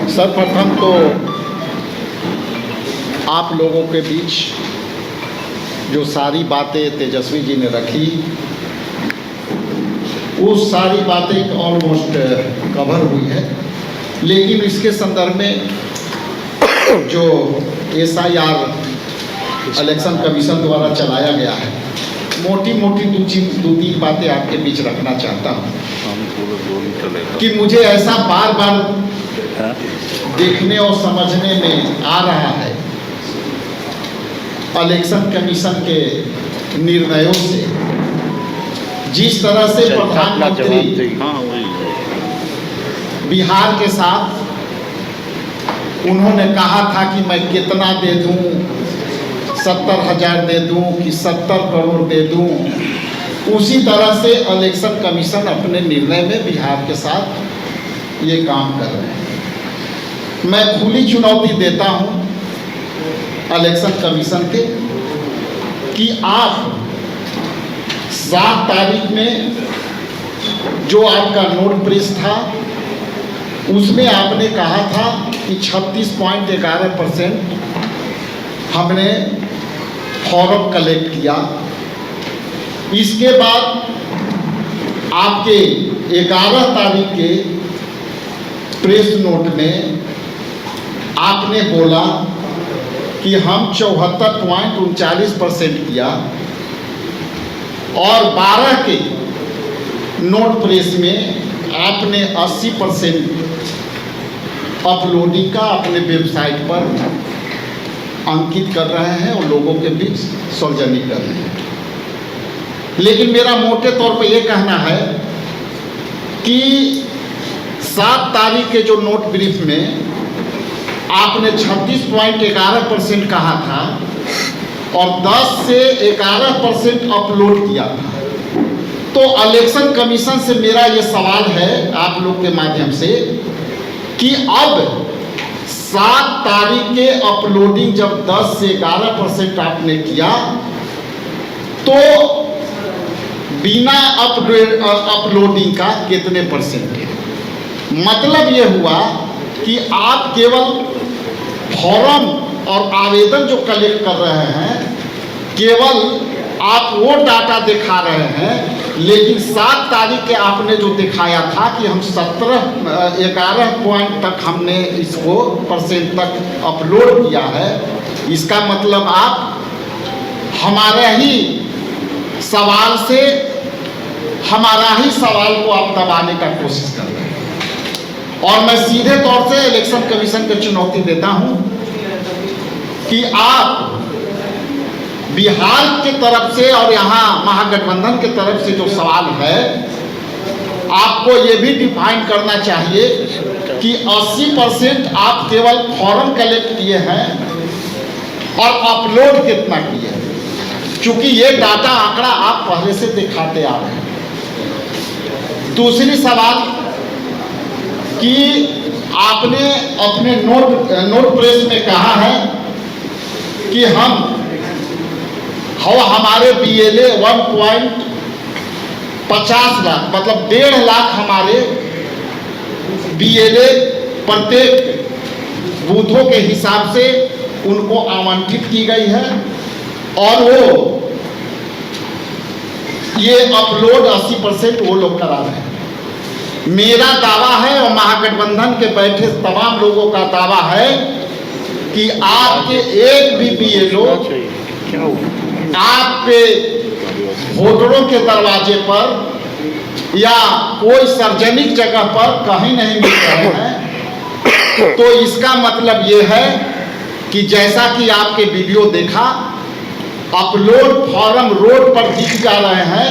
सर्वप्रथम तो आप लोगों के बीच जो सारी बातें तेजस्वी जी ने रखी, वो सारी बातें ऑलमोस्ट कवर हुई है, लेकिन इसके संदर्भ में जो SIR इलेक्शन कमीशन द्वारा चलाया गया है, मोटी मोटी दो तीन बातें आपके बीच रखना चाहता हूँ कि मुझे ऐसा बार बार देखने और समझने में आ रहा है इलेक्शन कमीशन के निर्णयों से, जिस तरह से प्रधानमंत्री बिहार के साथ उन्होंने कहा था कि मैं कितना दे दूं, 70,000 दे दूं कि 70 करोड़ दे दूं, उसी तरह से इलेक्शन कमीशन अपने निर्णय में बिहार के साथ ये काम कर रहे हैं। मैं खुली चुनौती देता हूं इलेक्शन कमीशन के कि आप 7 तारीख में जो आपका नोट प्रेस था, उसमें आपने कहा था कि 36.11% हमने फॉर्म कलेक्ट किया। इसके बाद आपके 11 तारीख के प्रेस नोट में आपने बोला कि हम 74.39% किया, और 12 के नोट प्रेस में आपने 80% अपलोडिंग का अपने वेबसाइट पर अंकित कर रहे हैं और लोगों के बीच सार्वजनिक कर रहे हैं। लेकिन मेरा मोटे तौर पर यह कहना है कि 7 तारीख के जो नोट ब्रीफ में आपने 36.11% कहा था और 10 से 11% अपलोड किया था, तो इलेक्शन कमीशन से मेरा ये सवाल है आप लोग के माध्यम से कि अब 7 तारीख के अपलोडिंग जब 10 से 11% आपने किया, तो बिना अपलोडिंग का कितने परसेंट है? मतलब ये हुआ कि आप केवल फॉर्म और आवेदन जो कलेक्ट कर रहे हैं, केवल आप वो डाटा दिखा रहे हैं, लेकिन 7 तारीख के आपने जो दिखाया था कि हम 11 पॉइंट तक हमने इसको परसेंट तक अपलोड किया है, इसका मतलब आप हमारे ही सवाल से हमारा ही सवाल को आप दबाने का कोशिश कर रहे हैं। और मैं सीधे तौर से इलेक्शन कमीशन को चुनौती देता हूं कि आप बिहार की तरफ से और यहां महागठबंधन की तरफ से जो सवाल है, आपको ये भी डिफाइन करना चाहिए कि 80% आप केवल फॉर्म कलेक्ट किए हैं और अपलोड कितना किए हैं, क्योंकि ये डाटा आंकड़ा आप पहले से दिखाते आ रहे हैं। दूसरी सवाल कि आपने अपने नोट प्रेस में कहा है कि हमारे BLA 1.50 लाख मतलब 1.5 लाख हमारे BLA प्रत्येक बूथों के हिसाब से उनको आवंटित की गई है, और वो ये अपलोड 80% वो लोग करा रहे हैं। मेरा दावा है और महागठबंधन के बैठे तमाम लोगों का दावा है कि आपके एक भी BLO आपके वोटरों के दरवाजे पर या कोई सार्वजनिक जगह पर कहीं नहीं मिल रहे हैं। तो इसका मतलब ये है कि जैसा कि आपके वीडियो देखा, अपलोड फॉर्म रोड पर दिख जा रहे हैं,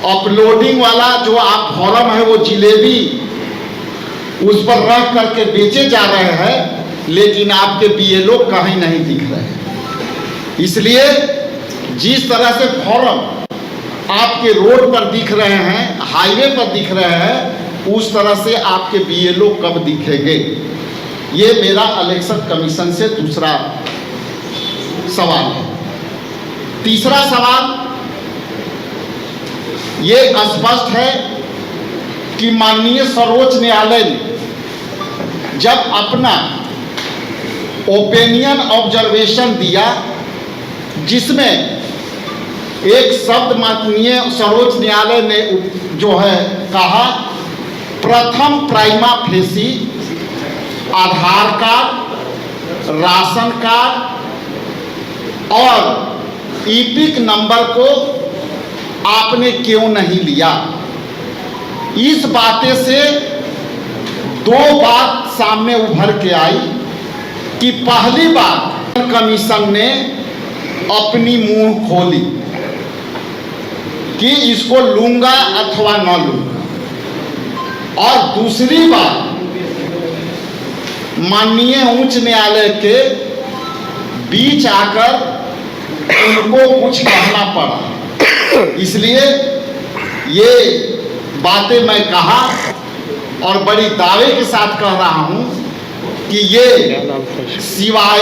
अपलोडिंग वाला जो आप फॉर्म है वो जिलेबी उस पर रख करके बेचे जा रहे हैं, लेकिन आपके BLO कहीं नहीं दिख रहे हैं। इसलिए जिस तरह से फॉर्म आपके रोड पर दिख रहे हैं, हाईवे पर दिख रहे हैं, उस तरह से आपके BLO कब दिखेंगे? ये मेरा इलेक्शन कमीशन से दूसरा सवाल है। तीसरा सवाल ये स्पष्ट है कि माननीय सर्वोच्च न्यायालय ने जब अपना ओपिनियन ऑब्जर्वेशन दिया, जिसमें एक शब्द माननीय सर्वोच्च न्यायालय ने जो है कहा, प्रथम प्राइमा फेसी आधार कार्ड, राशन कार्ड और ईपिक नंबर को आपने क्यों नहीं लिया। इस बातें से दो बात सामने उभर के आई कि पहली बात, कमीशन ने अपनी मुंह खोली कि इसको लूंगा अथवा न लूंगा, और दूसरी बात, माननीय उच्च न्यायालय के बीच आकर उनको कुछ कहना पड़ा। इसलिए ये बातें मैं कहा और बड़ी दावे के साथ कह रहा हूं कि ये सिवाय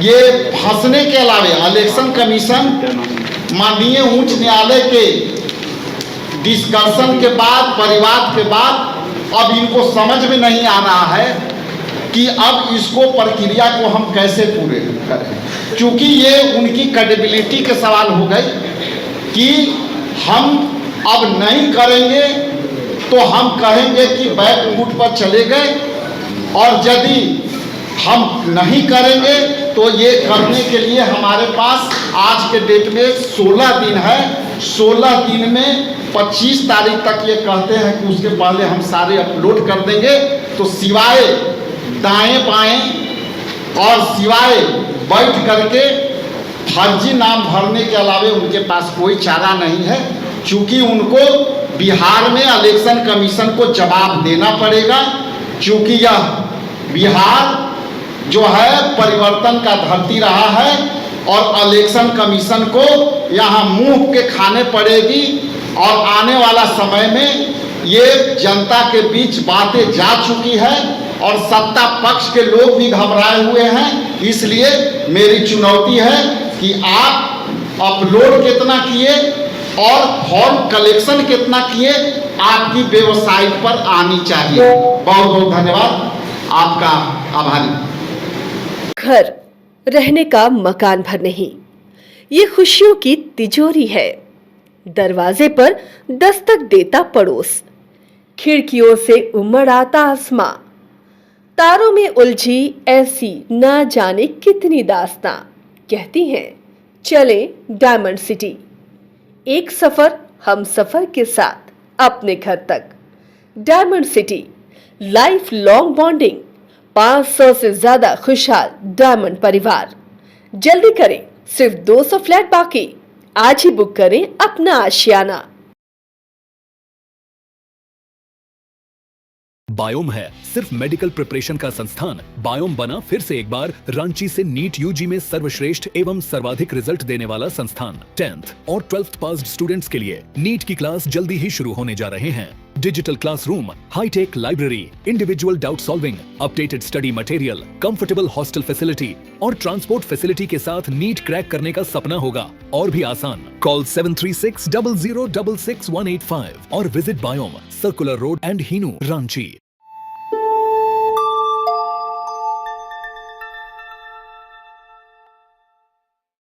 ये फंसने के अलावे इलेक्शन कमीशन माननीय उच्च न्यायालय के डिस्कशन के बाद, परिवाद के बाद, अब इनको समझ में नहीं आ रहा है कि अब इसको प्रक्रिया को हम कैसे पूरे करें, क्योंकि ये उनकी क्रेडिबिलिटी के सवाल हो गए कि हम अब नहीं करेंगे तो हम कहेंगे कि बैक फुट पर चले गए, और यदि हम नहीं करेंगे तो ये करने के लिए हमारे पास आज के डेट में 16 दिन है। 16 दिन में 25 तारीख तक ये कहते हैं कि उसके पहले हम सारे अपलोड कर देंगे। तो सिवाय दाएं बाएं और सिवाय बैठ करके फर्जी नाम भरने के अलावे उनके पास कोई चारा नहीं है, क्योंकि उनको बिहार में इलेक्शन कमीशन को जवाब देना पड़ेगा, क्योंकि यह बिहार जो है परिवर्तन का धरती रहा है और इलेक्शन कमीशन को यहाँ मुंह के खाने पड़ेगी। और आने वाला समय में ये जनता के बीच बातें जा चुकी है और सत्ता पक्ष के लोग भी घबराए हुए हैं। इसलिए मेरी चुनौती है कि आप अपलोड कितना किए और फॉर्म कलेक्शन कितना किए, आपकी वेबसाइट पर आनी चाहिए। बहुत बहुत धन्यवाद, आपका आभारी। घर रहने का मकान भर नहीं, ये खुशियों की तिजोरी है। दरवाजे पर दस्तक देता पड़ोस, खिड़कियों से उमड़ आता आसमां, तारों में उलझी ऐसी ना जाने कितनी दास्तां। कहती हैं चले डायमंड सिटी, एक सफर हम सफर के साथ अपने घर तक। Diamond city, life long bonding, 500 से ज्यादा खुशहाल डायमंड परिवार। जल्दी करें, सिर्फ 200 फ्लैट बाकी। आज ही बुक करें अपना आशियाना। बायोम है सिर्फ मेडिकल प्रिपरेशन का संस्थान। बायोम बना फिर से एक बार रांची से नीट यूजी में सर्वश्रेष्ठ एवं सर्वाधिक रिजल्ट देने वाला संस्थान। 10th और 12th पास्ड स्टूडेंट्स के लिए नीट की क्लास जल्दी ही शुरू होने जा रहे हैं। Digital classroom, high tech library, individual doubt solving, updated study material, comfortable hostel facility और ट्रांसपोर्ट फैसिलिटी के साथ नीट क्रैक करने का सपना होगा और भी आसान। कॉल 73600666185 और visit Biome, circular road and Hinoo, Ranchi.